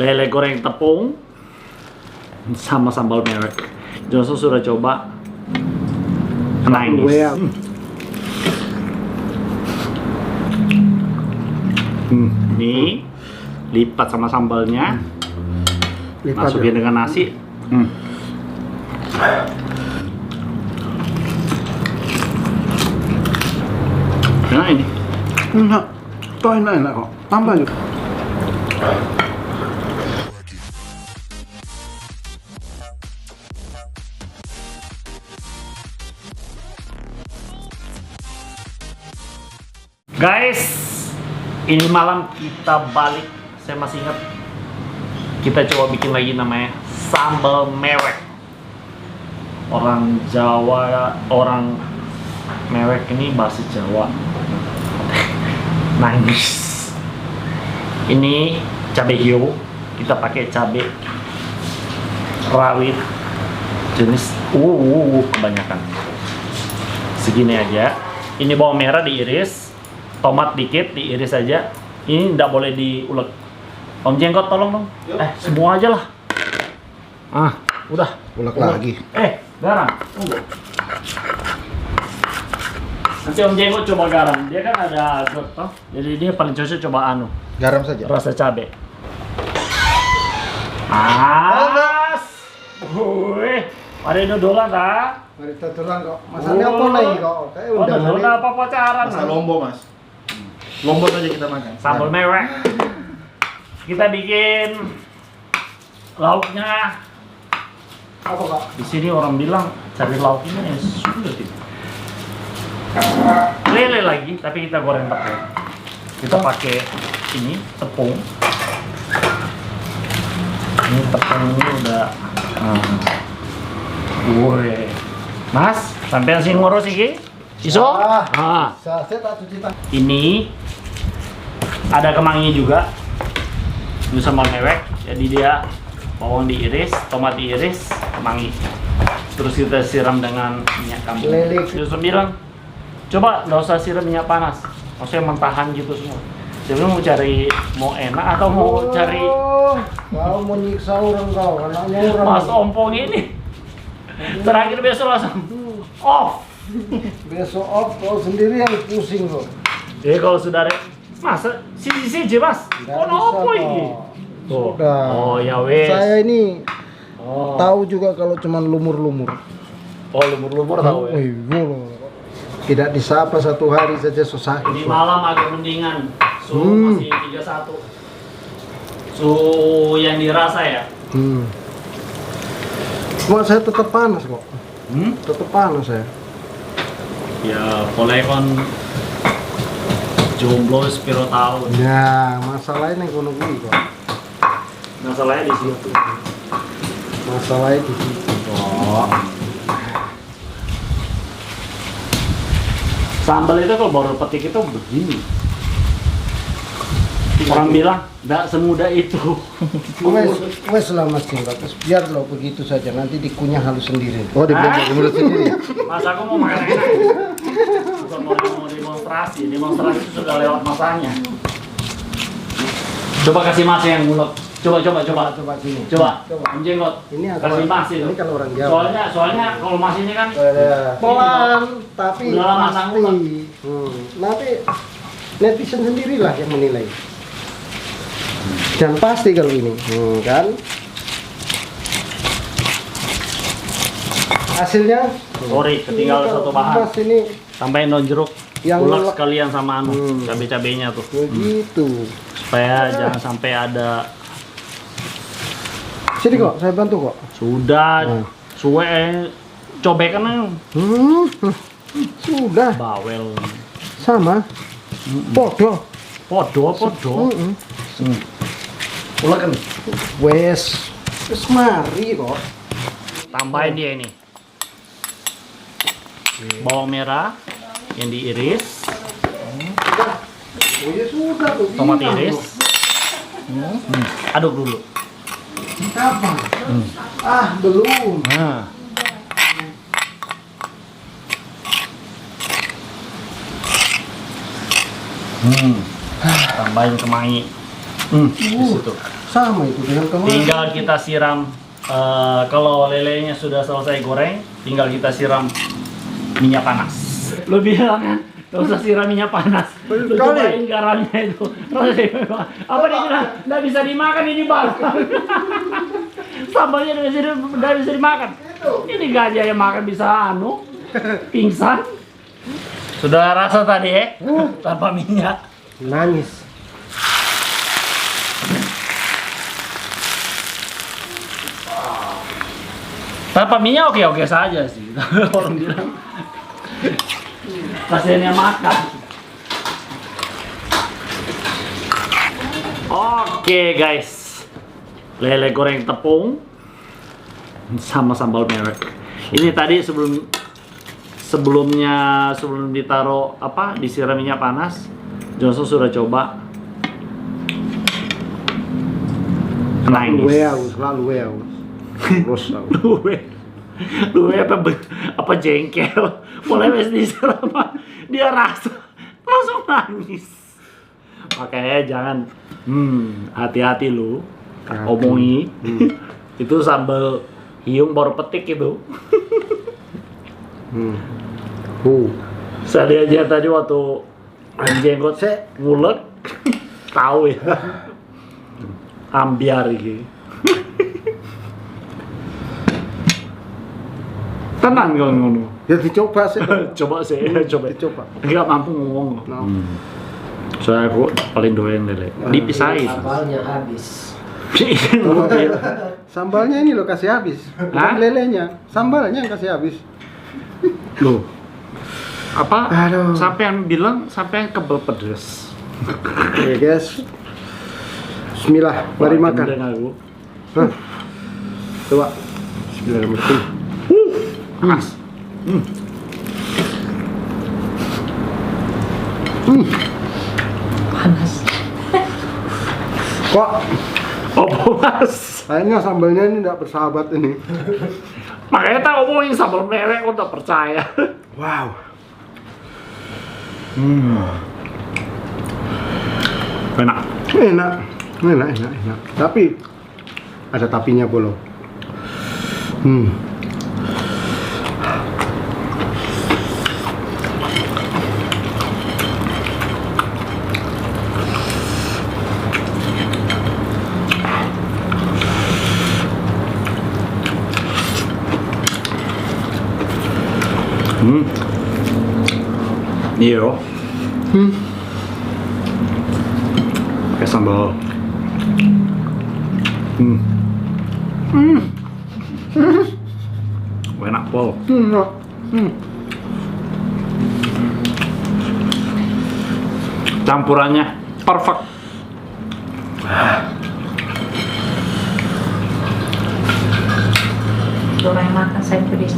lele goreng tepung sama sambal merek. Johnson sudah coba. Nice. Ini lipat sama sambalnya, masukin dengan nasi. Nah ini Enak, toh enak kok. Tambah juga. guys, ini malam kita balik. Saya masih ingat kita coba bikin lagi namanya sambal merek. Orang Jawa, orang merek ini bahasa Jawa. Nice. Ini cabai hijau, kita pakai cabai rawit jenis kebanyakan. Segini aja. Ini bawang merah diiris, tomat dikit diiris aja. Ini tidak boleh diulek. Om Jenggot tolong dong. Semua aja lah. Udah. Ulek lagi. Garam. Nanti Om Jenggot coba garam. Dia kan ada toh. Jadi dia paling cocok coba Garam saja. rasa cabai. Mas. Ada dodolan dah. Mari tuturan kok. Masanya apa lagi kok? Kayak Udah apa pacaran? Masa lombo, Mas. Lombo saja kita makan. Sambal merek. Kita bikin lauknya. Apa kok? Di sini orang bilang cari lauk ini yang sulit itu. Lele lagi, tapi kita goreng pakai. Kita pakai ini tepung. Ini tepungnya udah. Mas, sampai sih ngurus iki? Iso? Saya tak cuci tangan. Ini ada kemangi juga. Ini sambal mewek. Jadi dia bawang diiris, tomat diiris, kemangi. Terus kita siram dengan minyak kambing. Yusuf bilang, coba nggak usah siram minyak panas. Maksudnya mentahan gitu semua. Saya bilang mau enak atau mau cari. Kau mau nyiksa orang kau, anaknya orang. Mas Ompong ini. Terakhir besok langsung off. Besok off kau sendiri yang pusing kok. Kalau sudah ada, masa sisi mas. Apa ini? Sudah. Oh ya wes. Saya ini tahu juga kalau cuman lumur-lumur. Lumur-lumur tahu ya. Tidak disapa satu hari saja susah. Di malam agak mendingan. Suhu masih 31. Suhu yang dirasa ya. Cuma saya tetap panas kok. Tetap panas saya. Ya, boleh kon jomblo sepiro tahun. Ya, masalahnya ekonomi kok. Masalahnya di situ. Masalahnya di situ kok. Sambal itu kalau baru petik itu begini. Orang bilang tidak semudah itu. Wes lah Mas Jenggot, biar lo begitu saja, nanti dikunyah halus sendiri. Oh, dibelanja mulut sendiri. Mas aku mau makan enak. Bukan mau demonstrasi. Demonstrasi itu sudah lewat masanya. Coba kasih Mas yang ngulek. Coba Sini. Coba. Om Jenggot. Ini kasih Mas itu. Ini kalau orang Jawa. Soalnya kalau Mas ini kan pelan tapi udah lama pasti. Nanti netizen sendirilah yang menilai. Dan pasti kalau ini, kan? Hasilnya? Sorry, ketinggalan satu bahan. Mas ini Tambahin daun jeruk. yang Ulek sekalian sama cabai-cabainya tuh. begitu. Supaya jangan sampai ada. Sini kok, saya bantu kok. Sudah. Suwe cobekan Sudah. bawel. Sama. Podo. Podo. Ulekan. Wes mari kok. Tambahin dia ini. Bawang merah yang diiris, Oh ya sudah tuh. tomat iris. Aduk dulu. Kapan? Belum. Nah. Tambahin kemangi. Di situ. Sama itu dengan kemarin. Tinggal kita siram. Kalau lelenya sudah selesai goreng, tinggal kita siram minyak panas. Lo bilang kan, gak usah siram minyak panas. Lo cobain garamnya itu. Apa dia bilang? Nggak bisa dimakan ini bang. Sambalnya nggak bisa dimakan. Ini gajah yang makan bisa pingsan. Sudah rasa tadi ya? Tanpa minyak. Nangis. Tanpa minyak oke saja sih. Orang bilang pasiennya makan. Oke guys, lele goreng tepung sama sambal merek. Ini tadi sebelum ditaruh disiram minyak panas, Johnson sudah coba. Nangis. Selalu terus Luwe apa jengkel, mulai wes disiram dia rasa langsung nangis. Makanya jangan hati-hati lu omongi. Itu sambal hiung baru petik itu. Saya lihat aja tadi waktu jenggot ngulek tahu ya. Ambiar gitu. Tenang kalau ngono. Ya dicoba sih. Coba. Dicoba. Enggak mampu ngomong. Soalnya aku paling doyan lele. Dipisahin. Sambalnya habis. Sambalnya ini lo kasih habis. Bukan lelenya. Sambalnya yang kasih habis. Loh. Apa? Aduh. Sampai yang bilang sampai yang kebel pedes. Oke guys. Bismillah, mari makan. Coba. Bismillahirrahmanirrahim. Panas. Panas. Kok Mas. kayaknya sambalnya ini tidak bersahabat ini. Makanya tak ngomongin sambal merek, kok tak percaya. Wow. Enak. Tapi ada tapinya belum. Iya. Pakai sambal. Enak pol. Campurannya perfect. Goreng makan saya pedis.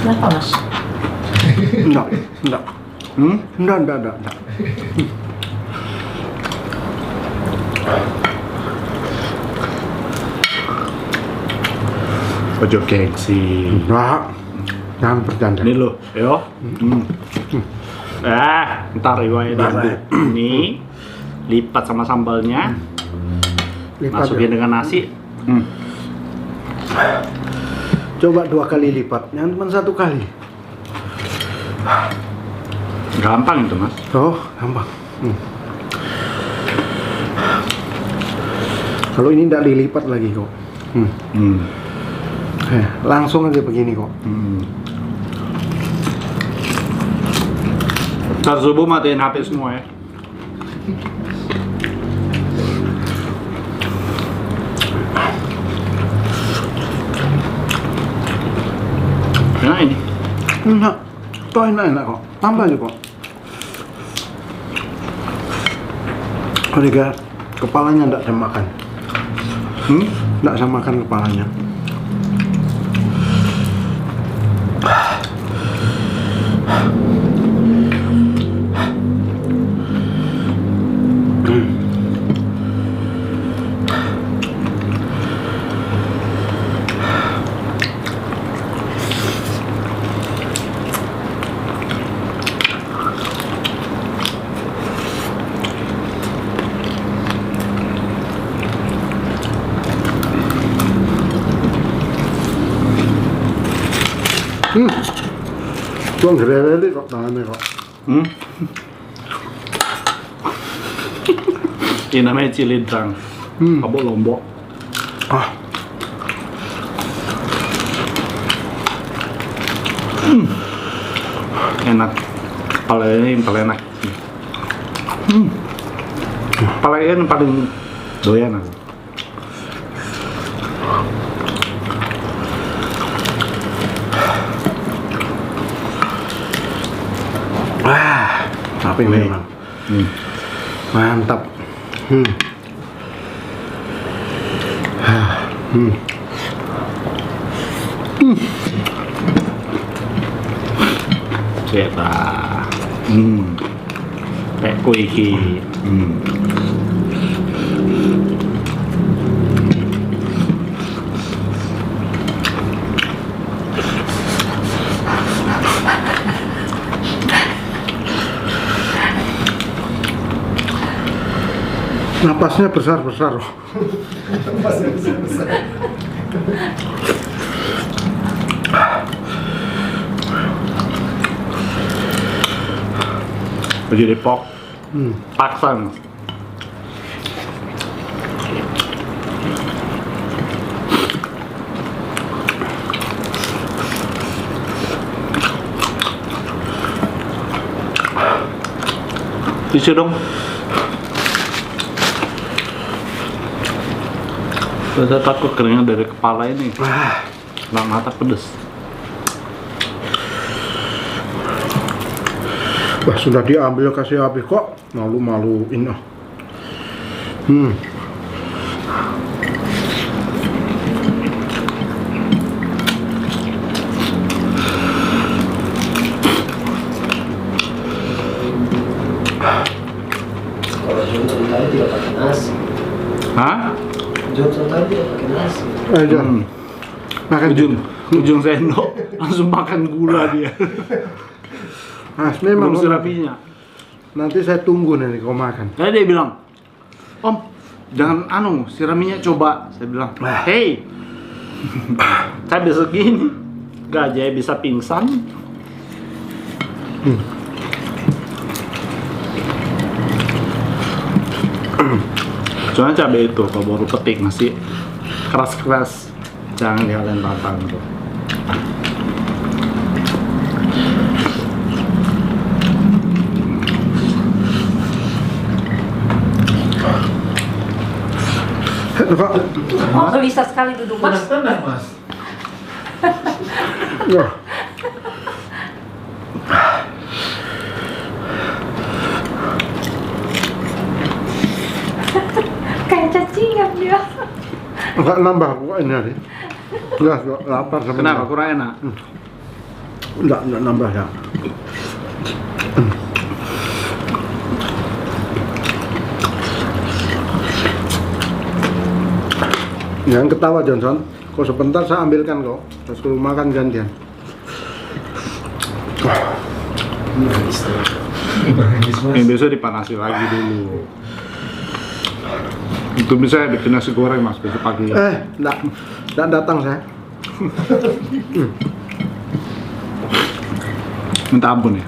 Kenapa mas? Enggak. Enggak. Ojo gengsi. Enggak. Jangan bercanda. Ini loh, yo. Ntar riwayat ini lipat sama sambalnya, masukin dengan nasi. Coba 2 kali lipat, jangan cuma 1 kali. Gampang itu mas. Oh, gampang. Kalau ini tidak dilipat lagi kok. Langsung aja begini kok. Ntar subuh matiin HP semua ya. Nah ini. Enak. Toh enak kok. Tambah aja kok. Kalau kepalanya enggak saya makan. Enggak saya makan kepalanya. Tuang gede kok tangannya kok. Ini namanya cilindrang. Kabuk Lombok. Enak. Palanya yang paling enak. Palanya yang paling doyan aku. Wah, tapi memang mantap. Ceta. Kayak kue iki. Napasnya besar-besar. Baju Depok. Paksan. Tisu dong. Saya takut keringan dari kepala ini. Nggak mata pedes. Wah, sudah diambil kasih habis kok malu-maluin. Kalau Johnson tadi tidak pakai nasi. Hah? Johnson tadi tidak pakai nasi. Jangan. Makan Ujung sendok langsung makan gula dia. memang Belum sirapinya. nanti saya tunggu nih kau makan. Nah, dia bilang, Om, jangan siraminya coba. Saya bilang, hey, saya bisa gini, gajah bisa pingsan. Soalnya cabai itu kalau baru petik masih keras-keras, jangan kalian tantang tuh. Oh, bisa sekali duduk, Mas. Tenang, Mas. Wah. Kayak cacingan dia. Enggak nambah kuahnya nih. Enggak lapar sama. Kenapa kurang enak? Enggak nambah ya. Jangan ketawa Johnson. Kok sebentar saya ambilkan kok. Terus kalau makan gantian. Ini biasa dipanasi lagi dulu. Itu bisa bikin nasi goreng mas besok pagi. Enggak datang saya. Minta ampun ya.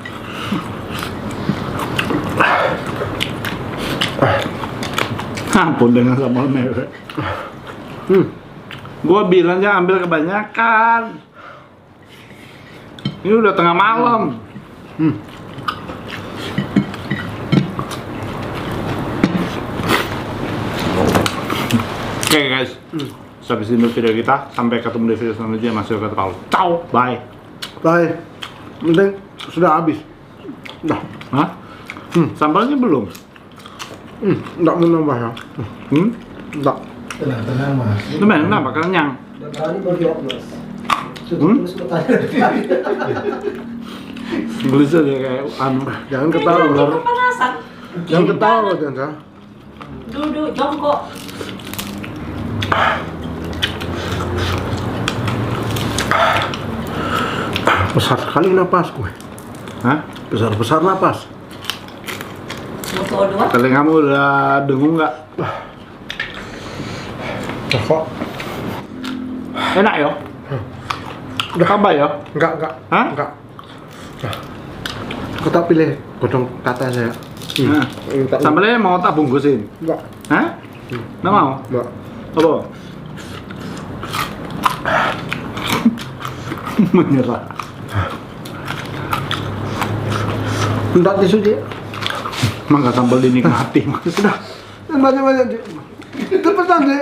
Ampun dengan sambal mewek. Gua bilang jangan ambil kebanyakan. Ini udah tengah malam. Oke guys, sampai sini video kita. Sampai ketemu di video selanjutnya. Masih kata Paul. Ciao, bye. Bye. Penting sudah habis. Dah. Hah? Sambalnya belum? Enggak mau nambah ya. Enggak. Tenang, Mas. Temen, kenapa? Kenyang. Udah tadi baru jawab, Mas. Sudah terus bertanya dari tadi. Gelisah ya kayak anu. Jangan ketawa Ini Lor. kepanasan. Jangan ketawa lo jangan. Duduk jongkok. Besar sekali napasku. Hah? Besar napas. Musuh dua. Telingamu udah dengung nggak? Kok? Enak ya? Udah tambah ya? Enggak. Hah? Enggak. Aku tak pilih godong kata saya. Nah, sambalnya mau tak bungkusin? Enggak. Hah? Nggak mau? Enggak. Apa? Menyerah. Enggak tisu dia. Mangga sambal dinikmati. Sudah. Banyak-banyak. Cepetan deh.